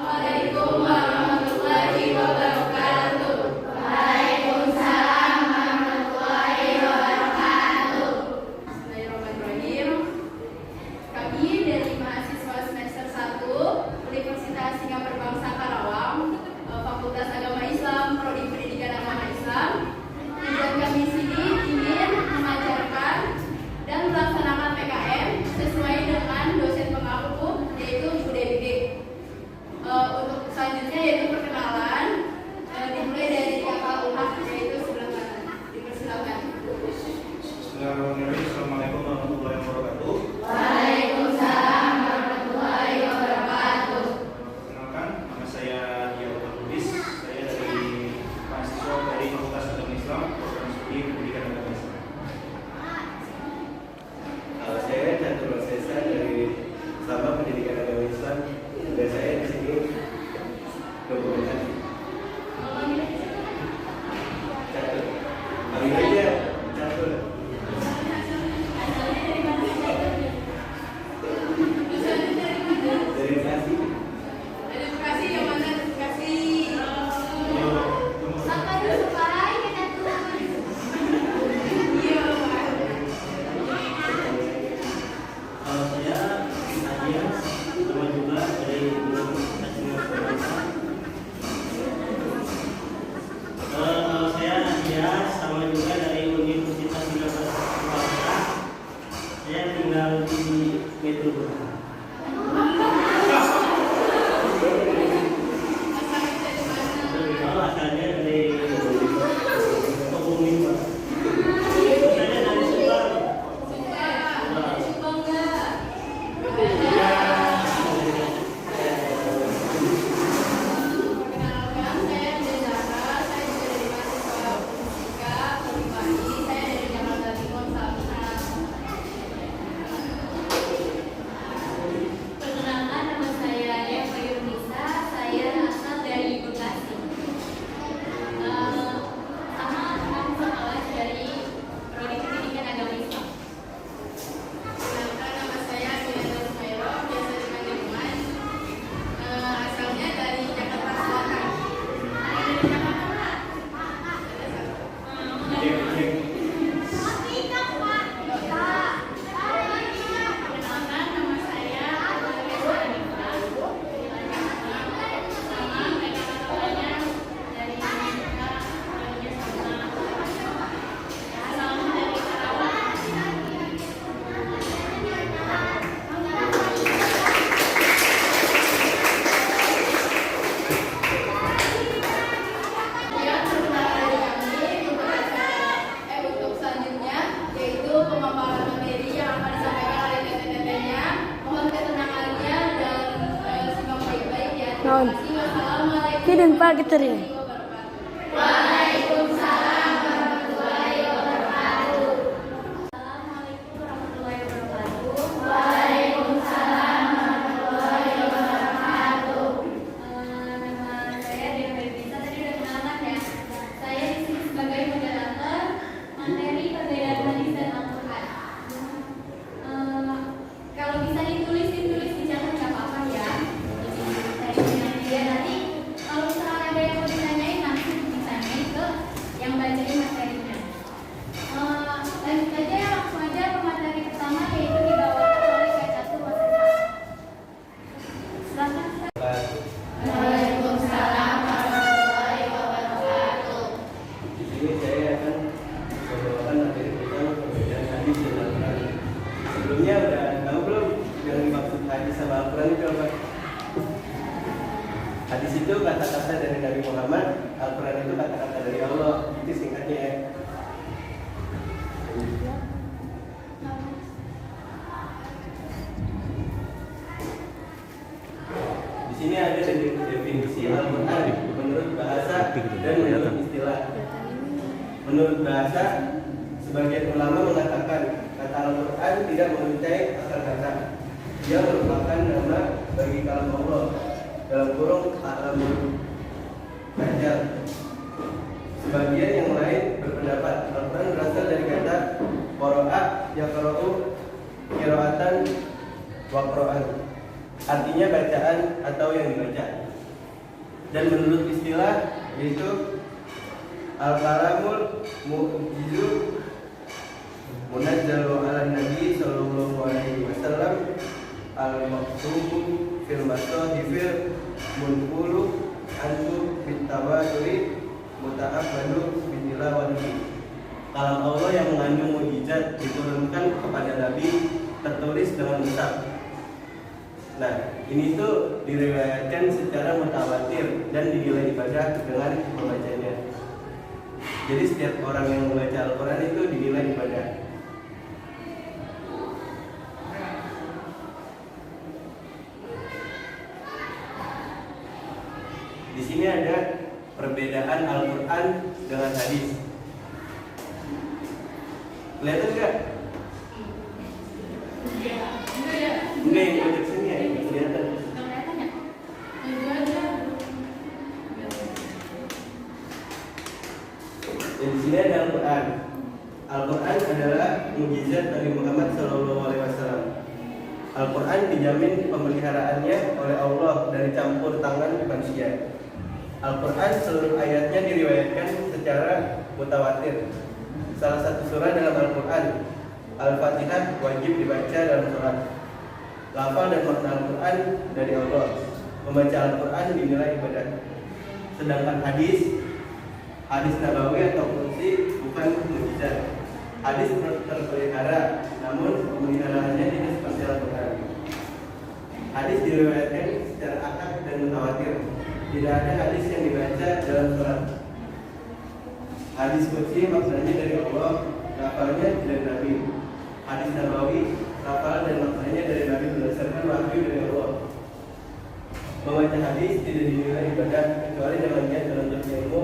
Assalamualaikum warahmatullahi wabarakatuh. Waalaikumsalam warahmatullahi wabarakatuh. Bismillahirrahmanirrahim. Kami dari mahasiswa semester 1 Universitas Singapura Bangsa Karawang, Fakultas Agama Islam, Prodi Pendidikan Agama Islam. Tujuan kami sini ingin mengajarkan dan melaksanakan PKM sesuai dengan dosen pengaku, yaitu Ibu Dewi. Untuk selanjutnya yaitu perkenalan, dimulai dari Kakak Umar, yaitu sebelah kanan. Dipersilakan. Bismillahirrahmanirrahim. Assalamualaikum warahmatullahi wabarakatuh. Waalaikumsalam warahmatullahi wabarakatuh. Perkenalkan, nama saya Yaudah Lubis. Saya dari mahasiswa dari Fakultas Agama Islam, Program Studi Pendidikan Agama Islam. Saya Catur Sesa dari Selama Pendidikan Agama Islam, dan saya di sini dokumentasi. Catur, panggil aja Catur. Dari Bekasi. Dari Bekasi, yang mana Bekasi? Apa itu separai kita tuh? Iya, Pak. Kalau saya Adias, sama juga dari Universitas Singapura. Kalau saya Adias, sama juga dari Universitas Singapura. Saya tinggal di Metro. Kalau asalnya dari Kebumen, Pak. Saya dari Subang. Perkenalkan, saya Dezara, saya juga dari mahasiswa Fisika, Polibani, saya dari Jakarta Timur, Selatan. Perkenalkan, nama saya Eva Yunisa, saya asal dari Bekasi. Sama aku sekolah dari Prodi Pendidikan Agama Islam. Perkenalkan, nama saya Milena Sumairo, biasa dipanggil Iman. Asalnya dari Jakarta Selatan. Dari Jakarta, Pak. Perkenalkan, nama saya Eva Anifah. Sama mereka katanya dari Amerika, orangnya sama. Salam dari Karawang. Ya, perkenalkan dari kami untuk selanjutnya yaitu pemaparan materi yang akan disampaikan oleh TT-TT-nya. Mohon ketenangannya dan simak baik-baik ya. Terima kasih. Wassalamualaikum Kirim Pak kita ya. warahmatullahi wabarakatuh. Waalaikumsalam warahmatullahi wabarakatuh. Assalamualaikum warahmatullahi wabarakatuh. Waalaikumsalam warahmatullahi wabarakatuh. Nama saya Dewi Bisa, tadi udah kenalan ya. Saya di sini sebagai moderator materi perbedaan hadis dan Al-Quran. Kalau bisa ditulis dicatat nggak apa-apa ya. Ya nanti kalau misalnya ada yang mau ditanyain langsung ditanyain ke yang bacain materinya. Lanjut aja ya, langsung aja ke materi pertama yaitu dibawakan oleh Kak Catur Wasesa. Silakan. Waalaikumsalam warahmatullahi wabarakatuh. Di sini saya akan membawakan materi tentang perbedaan hadis dan Al-Quran. Sebelumnya udah tahu belum yang dimaksud hadis sama Al-Quran itu apa? Hadis itu kata-kata dari Nabi Muhammad, Al-Quran itu kata-kata dari Allah. Itu singkatnya ya. Di sini ada definisi Al-Quran menurut bahasa dan menurut istilah. Menurut bahasa, sebagian ulama mengatakan kata Al-Quran tidak menguncai akar kata. Dia merupakan nama bagi kalam Allah dalam kurung alamul najal. Sebagian yang lain berpendapat Al-Quran berasal dari kata qara'a yaqra'u qira'atan wa qira'an, artinya bacaan atau yang dibaca. Dan menurut istilah yaitu al-kalamul mu'jizu munazzalu ala nabi sallallahu alaihi wasallam al-maktubu fil masahifil munqulu antu bitawaturi muta'abbadu bitilawati. Kalam Allah yang mengandung mukjizat diturunkan kepada Nabi tertulis dengan mushaf. Nah, ini tuh diriwayatkan secara mutawatir dan dinilai ibadah dengan membacanya. Jadi setiap orang yang membaca Al-Quran itu dinilai ibadah. Di sini ada perbedaan Al-Quran dengan hadis. Kelihatan nggak? Enggak, yang baca sini ya, kelihatan. Dan di sini ada Al-Quran. Al-Quran adalah mukjizat Nabi Muhammad SAW. Al-Quran dijamin pemeliharaannya oleh Allah dari campur tangan manusia. Al-Quran seluruh ayatnya diriwayatkan secara mutawatir. Salah satu surah dalam Al-Quran, Al-Fatihah, wajib dibaca dalam sholat. Lafal dan makna Al-Quran dari Allah. Membaca Al-Quran dinilai ibadah. Sedangkan hadis nabawi atau kursi bukan mukjizat. Hadis terpelihara, namun pemeliharaannya tidak seperti Al-Quran. Hadis diriwayatkan secara akad dan mutawatir. Tidak ada hadis yang dibaca dalam surat. Hadis kursi maknanya dari Allah, lafalnya dari Nabi. Hadis nabawi, lafal dan maknanya dari Nabi berdasarkan wahyu dari Allah. Membaca hadis tidak dinilai ibadah kecuali dengan niat menuntut ilmu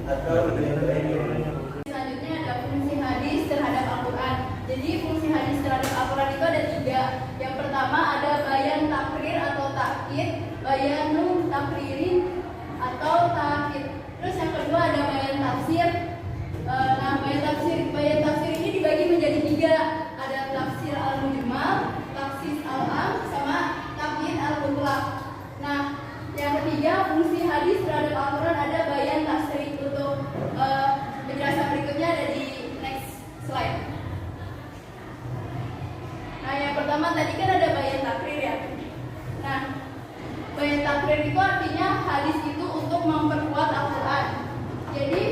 atau dengan ilmu. Selanjutnya ada fungsi hadis terhadap Al-Quran. Jadi fungsi hadis terhadap Al-Quran itu ada 3. Yang pertama ada bayan takrir atau takkid, bayanu takririn atau takkid. Terus yang kedua ada bayan tafsir. Bayan tafsir ini dibagi menjadi 3. Ada tafsir al-mujmal, tafsir al-am, sama takkid al-mutlaq. Nah, yang ketiga fungsi hadis terhadap Al-Quran ada bayan tafsir. Untuk penjelasan berikutnya ada di next slide. Nah, yang pertama tadi kan ada bayan takrir ya. Nah, bayan takrir itu artinya hadis itu untuk memperkuat Al-Quran. Jadi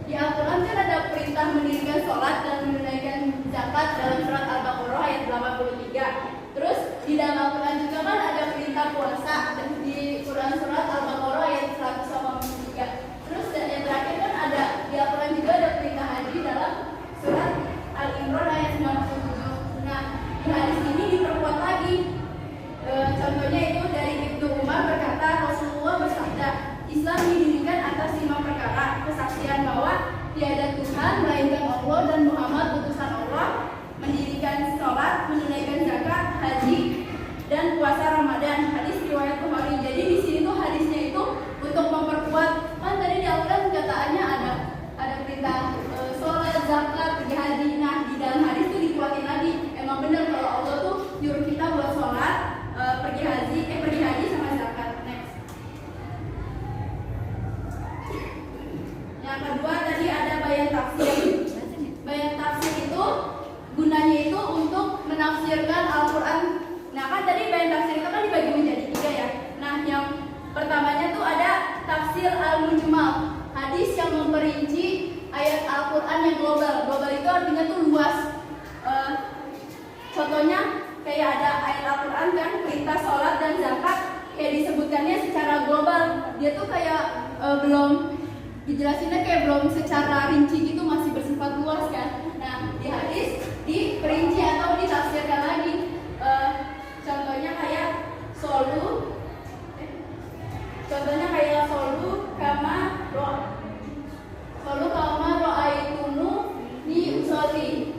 di Al-Quran kan ada perintah mendirikan sholat dan menunaikan zakat dalam surat Al-Baqarah ayat 83. Terus di dalam Al-Quran juga kan ada perintah puasa dan di Quran surat Al-Baqarah ayat 183. Terus yang terakhir kan ada di Al-Quran juga ada perintah haji dalam surat Al-Imran ayat 97. Nah, di hadis ini diperkuat lagi. Contohnya itu dari Ibnu Umar berkata, Rasulullah bersabda, Islam didirikan atas 5 perkara: kesaksian bahwa tiada Tuhan melainkan Allah dan Muhammad utusan Allah, mendirikan sholat, menunaikan zakat, haji, dan puasa Ramadan. Hadis riwayat Bukhari. Jadi di sini tuh hadisnya itu untuk memperkuat. Kan tadi di Al-Quran kataannya ada perintah sholat, zakat, pergi haji. Nah, di dalam hadis itu dikuatin lagi. Emang benar kalau Allah tuh nyuruh kita buat sholat, pergi haji sama zakat. Next. Yang kedua tadi ada bayan tafsir. Bayan tafsir itu gunanya itu untuk menafsirkan Al-Quran. Nah, kan tadi bayan tafsir itu kan dibagi menjadi 3 ya. Nah, yang pertamanya tuh ada tafsir al-mujmal, hadis yang memperinci ayat Al-Quran yang global. Global itu artinya tuh luas. Contohnya kayak ada ayat Al-Quran kan, perintah sholat dan zakat, kayak disebutkannya secara global. Dia tuh kayak belum dijelasinnya, kayak belum secara rinci gitu, masih bersifat luas kan. Nah, di hadis diperinci atau ditafsirkan lagi. Contohnya kayak solu kama ro'aitumu ni usolli.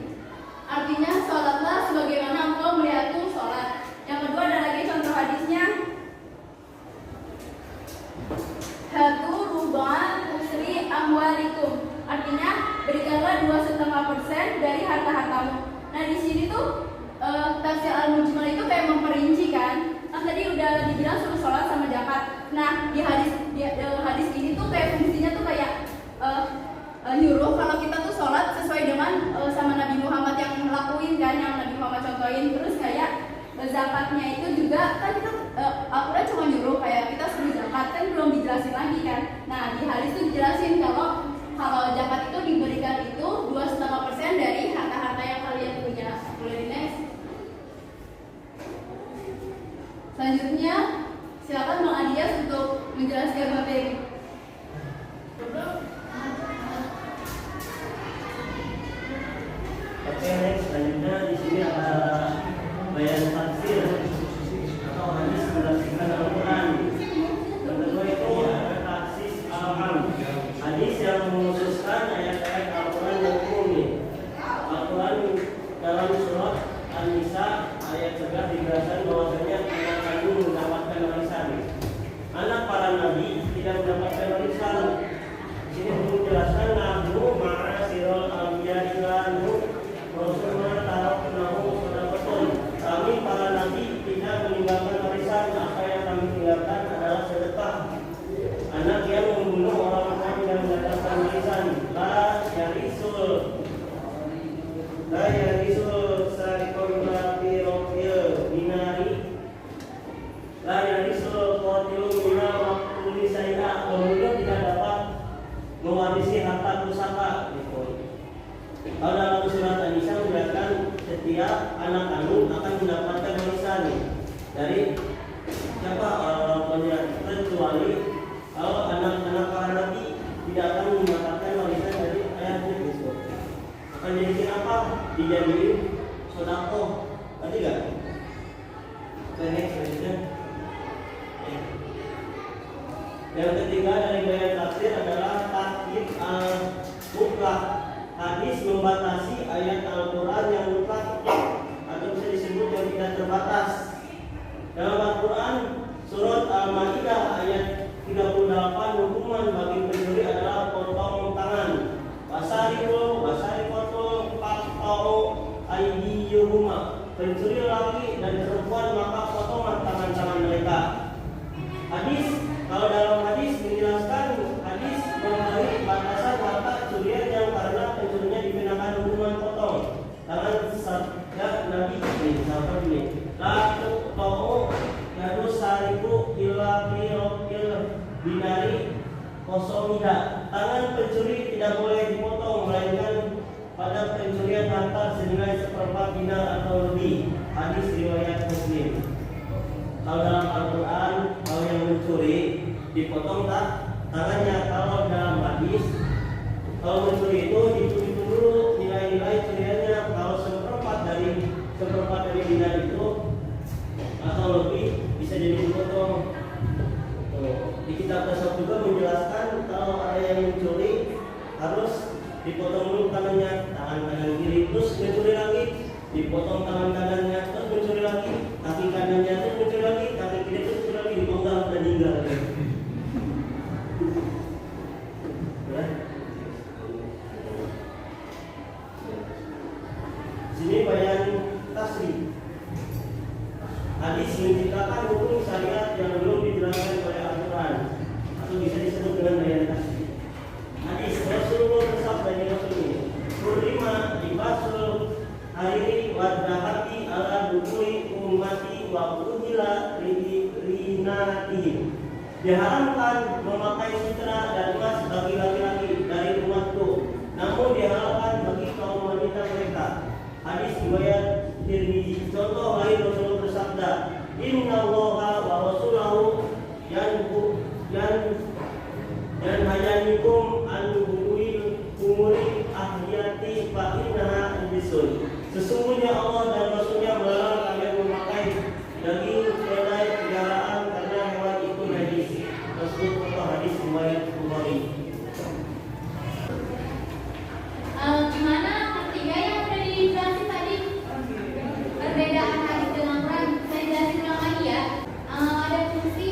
Artinya sholatlah sebagaimana engkau melihatku sholat. Yang kedua ada lagi contoh hadisnya. Hatu ruban usri amwalikum. Artinya berikanlah 2,5% dari harta-hartamu. Nah, di sini tuh tafsir al-mujmal itu kayak memperinci kan. Tadi udah dibilang suruh sholat sama zakat. Nah, di hadis nyuruh kalau kita tuh sholat sesuai dengan sama Nabi Muhammad yang ngelakuin kan, yang Nabi Muhammad contohin. Terus kayak zakatnya itu juga kan kita Al-Quran cuma nyuruh kayak kita suruh zakat kan belum dijelasin lagi kan. Nah di hadis itu dijelasin kalau zakat itu diberikan itu 2,5% dari harta-harta yang kalian punya. Boleh di next. Selanjutnya silakan Bang Adias untuk menjelaskan materi. Oke, next selanjutnya di sini ada bayan tafsir atau hadis menafsirkan Al-Quran. Yang kedua itu ada taksis al-ham, hadis yang mengkhususkan ayat-ayat Al-Quran yang umum. Al-Quran dalam surat An-Nisa ayat 11 dijelaskan bahwasanya anak kandung mendapatkan warisan. Anak para nabi tidak mendapatkan warisan. Di sini menjelaskan nahnu ma'asirul anbiya'ilanu Rasulullah taraknahu sadaqatun. Kami para nabi tidak meninggalkan warisan, apa yang kami tinggalkan adalah sedekah. Anak yang membunuh orang tua tidak mendapatkan warisan. La yarisul sariqul birofil binari. La yarisul qatilun bina waqtul lisai'a. Pembunuh tidak dapat mewarisi harta pusaka. Kalau dalam surat An-Nisa menjelaskan setiap anak kandung akan mendapatkan warisan dari siapa kecuali kalau anak-anak para nabi tidak akan mendapatkan warisan dari ayahnya tersebut. Akan jadi apa? Dijadiin sedekah. Berarti enggak? Next selanjutnya. Yang ketiga dari bayan tafsir adalah takyid al-mutlaq. Hadis membatasi ayat Al-Quran yang mutlak atau bisa disebut yang tidak terbatas. Dalam Al-Quran surat Al-Maidah ayat 38 hukuman bagi pencuri adalah potong tangan. Wasariqatu faqta'u aydiyuhuma. Pencuri laki dan perempuan maka potonglah tangan-tangan mereka. Hadis, kalau dalam hadis menjelaskan hadis memberi batasan harta curian yang karena pencurinya dikenakan hukuman potong tangan. Sabda Nabi ini sahabat ini la tuqta'u yadu sariqu illa bi'il binari kosomida. Tangan pencuri tidak boleh dipotong melainkan pada pencurian harta senilai seperempat dinar atau lebih. Hadis riwayat Muslim. Kalau dalam Al-Quran kalau yang mencuri dipotong tak tangannya. Kalau dalam hadis kalau mencuri itu dihitung dulu nilai-nilai curiannya. Kalau seperempat dari dinar itu atau lebih bisa jadi dipotong. Di kitab tasawuf juga menjelaskan kalau ada yang mencuri harus dipotong dulu tangannya, tangan kanan kiri, terus mencuri lagi, dipotong tangan kanannya, terus mencuri lagi, kaki kanannya, terus mencuri lagi, kaki kiri, terus mencuri lagi, dipenggal dan tinggal. Sini bayan tasrih. Hadis menciptakan hukum syariat yang belum dijelaskan oleh Al-Quran atau bisa disebut dengan bayan tasrih. Hadis Rasulullah bersabda di Rasulullah Kurima dibasul hariri wadahati ala dukui ummati wa uhila rinatihim. Diharamkan memakai sutra dan emas bagi laki-laki dari umatku, namun dihalalkan bagi kaum wanita mereka. Hadis riwayat Tirmizi. Contoh lain Rasulullah bersabda, Innallaha wa rasulahu yanhayanikum an bu'il umuri ahliyati fa innaha bisun. Sesungguhnya Allah dan Rasulnya melarang kalian memakai daging keledai peliharaan karena hewan itu najis. Rasulullah hadis riwayat Bukhari. Gimana ketiga yang udah dijelasin tadi? Perbedaan hadis dengan Quran. Saya jelasin ulang lagi ya. Ada fungsi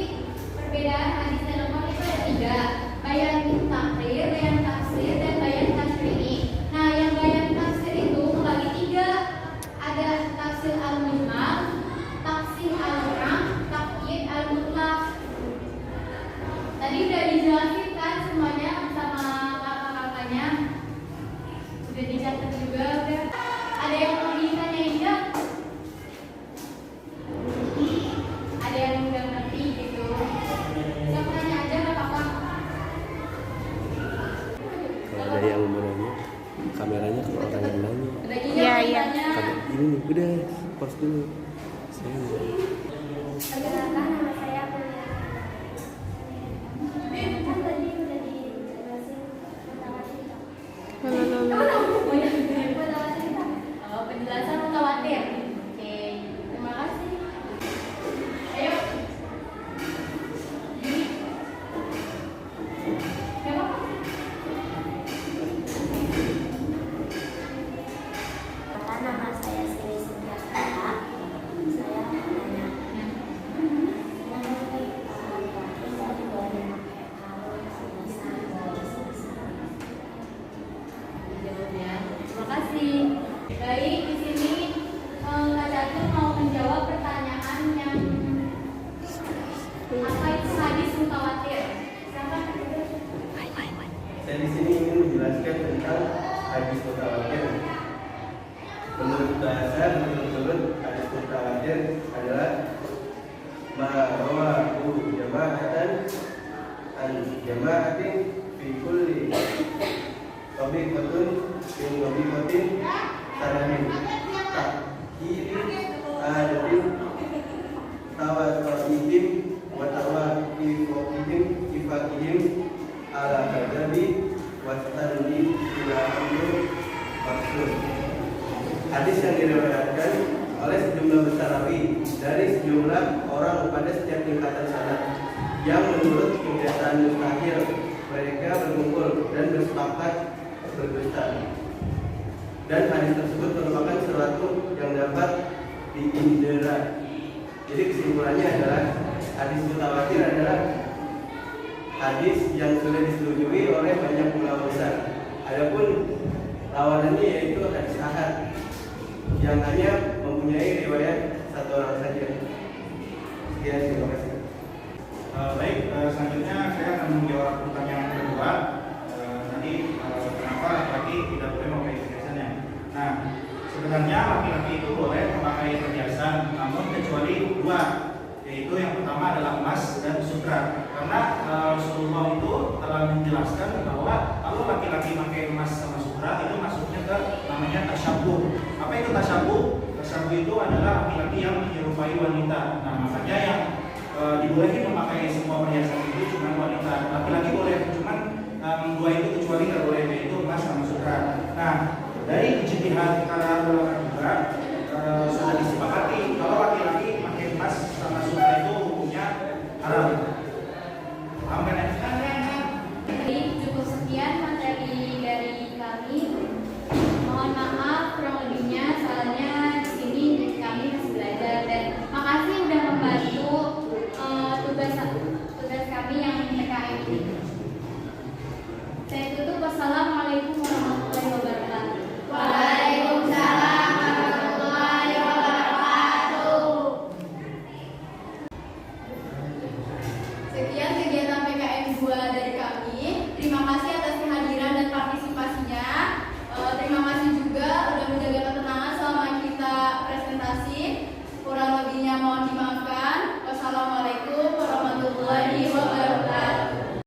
perbedaan hadis dan Quran itu ada 3. Bayan takhir, bayan tafsir, dan bayan tasyri'i. Nah, yang bayan tafsir itu membagi 3. Ada tafsir al-mujmal, tafsir al-am, takyid al-mutlaq. Tadi udah dijelasin kan semuanya sama Kakak udah pause dulu. Perkenalkan, nama saya Amelia. Kan tadi udah dijelasin mutawatir. Oh, penjelasan mutawatir. Oke, terima kasih. Ayo. Gak apa-apa. Nama saya Sri Sintiasara. Saya menanya mengenai dari boleh pakai kalung sebesar Jawabnya. Terima kasih. Baik, di sini Kak Catur mau menjawab pertanyaan yang apa itu hadis mutawatir. Silakan. Saya di sini ingin menjelaskan tentang hadis mutawatir. Menurut bahasa, menurut hadis mutawatir adalah rawahu jama'atan an jama'atin fi kulli tabiqatin min tabiqatin sanahin takhiri adatin tawasihim wa tawaqifihim kifakihim ala kadabi wastandi ila amru maksud. Hadis yang diriwayatkan oleh sejumlah besar rawi dari sejumlah orang pada setiap tingkatan sanad yang menurut kebiasaan mustahil mereka berkumpul dan bersepakat berdusta. Dan hadis tersebut merupakan sesuatu yang dapat diindera. Jadi kesimpulannya adalah hadis mutawatir adalah hadis yang sudah disetujui oleh banyak ulama besar. Adapun lawanannya yaitu hadis ahad yang hanya mempunyai riwayat satu orang saja. Sekian, terima kasih. Baik, selanjutnya saya akan menjawab pertanyaan kedua. Kenapa laki-laki tidak boleh memakai perhiasannya? Nah, sebenarnya laki-laki itu boleh memakai perhiasan, namun kecuali dua, yaitu yang pertama adalah emas dan sutra. Karena Rasulullah itu telah menjelaskan bahwa kalau laki-laki pakai emas sama sutra itu masuknya ke namanya tasyabuh. Apa itu tasyabuh? Tasyabuh itu adalah laki-laki yang menyerupai wanita. Nah, makanya yang dibolehin memakai semua perhiasan itu cuma wanita. Laki-laki boleh, cuman dua itu kecuali nggak boleh, yaitu emas sama sutra. Nah, dari ijtihad para ulama juga sudah disepakati kalau laki-laki pakai emas sama sutra itu hukumnya haram. Paham kan ya? Jadi cukup sekian materi dari kami. Mohon maaf kurang lebihnya, soalnya di sini kami masih belajar dan makasih udah membantu tugas kami yang PKM ini. Saya tutup. Wassalamualaikum warahmatullahi wabarakatuh. Waalaikumsalam warahmatullahi wabarakatuh. Sekian kegiatan PKM 2 dari kami. Terima kasih atas kehadiran dan partisipasinya. Terima kasih juga udah menjaga ketenangan selama kita presentasi. Kurang lebihnya mohon dimaafkan. Wassalamualaikum warahmatullahi wabarakatuh.